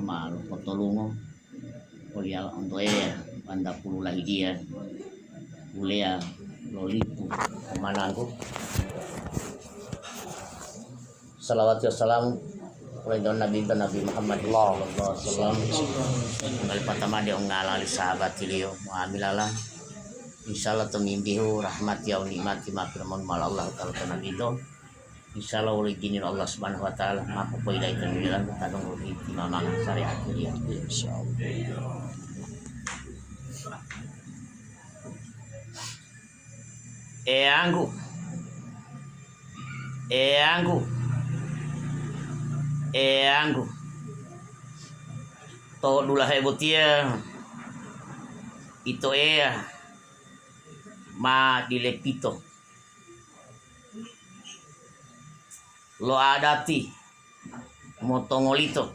malo potolungo olia ontoea banda pulu lagi dia ulea lolipu manangku salawat wa salam kepada Nabi Muhammad sallallahu alaihi wasallam ngal patama dia ngalali sahabat ilio muamilala insyaallah tumimbihu rahmat ya nikmati makramon mal Allah taala kana bido insyaallah oleh gini Allah subhanahu wa taala maka poida itu bilang kadang lebih timamang syariat dia insyaallah. Angu to dula hebotia ito ma dilepito lo adati motongolito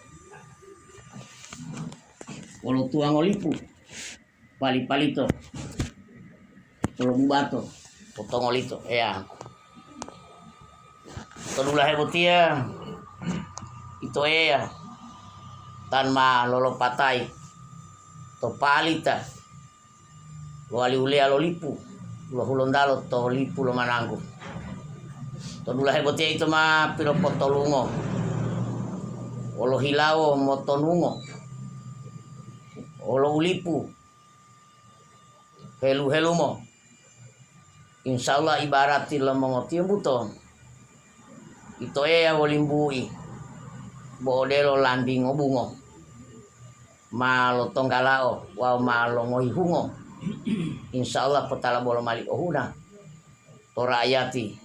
kalau tuangolipu pali-palito kalau bubato potongolito to dula hebotia ito tanma lolo patai to palita lo ali ulea lo lipu lo hulondalo to lipu lo mananggu to dula hebotia itu ma piro potolungo olo hilao motonungo olo ulipu helu-helumo insyaallah ibarati lo mongoti buto ito wolimbui bodelo landing obungo malo tonggalao wa malo ngoihungo insyaallah petala bolo mali ohuna to rakyati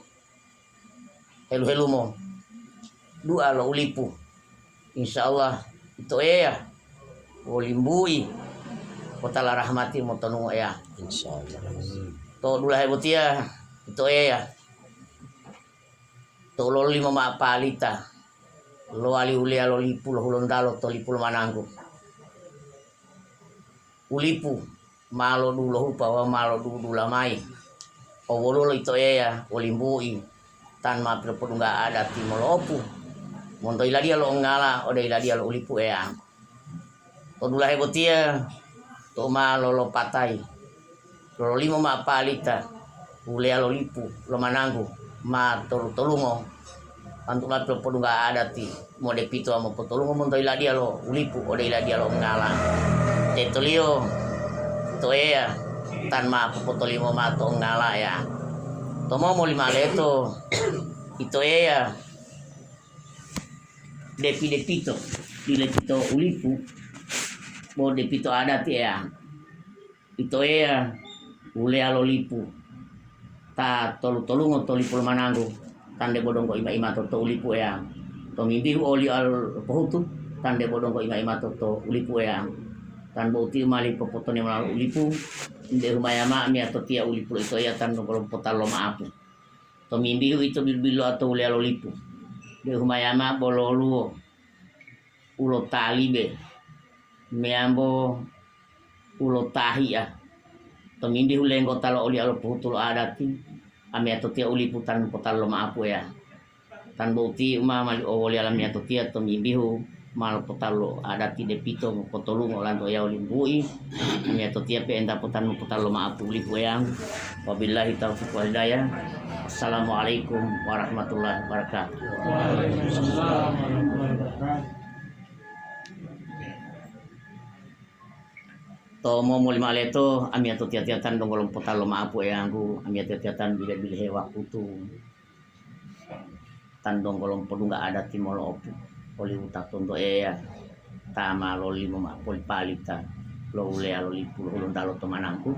helu-helumo dua lo ulipu insyaallah itu wolimbui petala rahmati motonungo insyaallah to dula hebotia itu to lo lima ma palita lo ali ulia lo lipu lo hulondalo to lipu lo mananggu ulipu malo dulo hupa wa malo dula mai o wolo itu olimbui tan ma pedunga ada timolopu monto iladia lo ngala o de iladia lo ulipu to dula hebotia to malo lo patai lo lima ma palita ulia lo lipu lo mananggu ma tolungo antuk lapro podunga adati mode pito amo potolungo monto iladia lo ulipu ode iladia lo ngala tetolio to tan ma potolimo ma to ngala tomo mo lima leto itu depito dilepito ulipu mo depito adati itu ulea lo lipu ta tolungo tolipu lo mananggu tande bodong ko ima to ulipu to mimbi oli al pohutu tande bodong ko ima to ulipu tan bauti mali popotone malu ulipu inde humayama mi atau tia ulipu itu tan kolom potalo maapu to mimbi itu bilo atau uli al ulipu de humayama bololu ulo talibe meambo ulo tahi to mimbi hulengo talo oli al pohutu adati ami atau tia ulipu tan potalo maapu tan bauti mali oli alami atau tia to mimbihu mal potalo adati depito potolungo lanto olimbui ami atau tia pe enta potan potalo maapu ulipu wabillahi taufiq wal hidayah. Assalamualaikum warahmatullahi wabarakatuh. Tomo mo lima leto ami atau tiatan dong golong potalo maapu ami atau tiatan bila hewa kutu tandong golong podunga ada timolo opu oli utatondo tama lo limo ma poli palita lo ulea lo lipu lo ndalo to manangku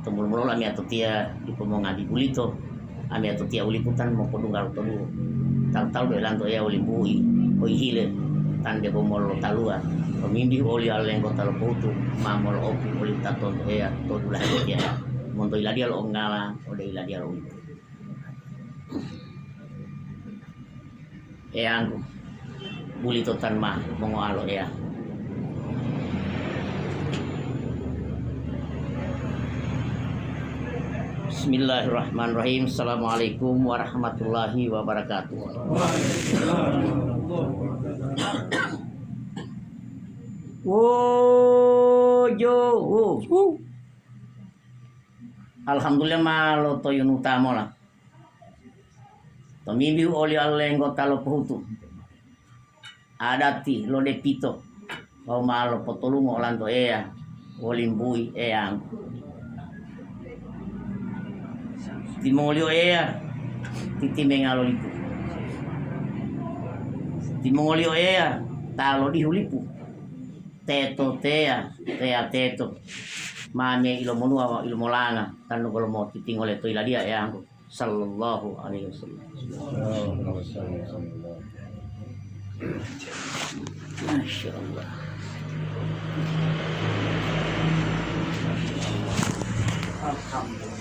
to mulu ami atau tia di pomonga di bulito ami atau tia uliputan mo podunga lo to tal do lanto olimbui oi hile tande bomol lo talua pemindi oli alengo talo putu mamol opi oli taton to dula dia monto iladia lo ngala ode iladia lo angku buli totan mah mongo alo Bismillahirrahmanirrahim. Assalamualaikum warahmatullahi wabarakatuh. jo. Alhamdulillah malo to yun utamo lah. Tomimbi oli allengo talo puhutu. Adati lo de pito. Kau malo potolungo lando ea. Olimbui eang. Timolio ea. Titimengalo lipu. Timolio ea. Talo di hulipu. Teto tea. Tea teto. Mame ilo monua ilo molanga. Tanu kalau mau titingole to ila dia eang. Sallallahu alaihi wasallam. Masya Allah. Alhamdulillah.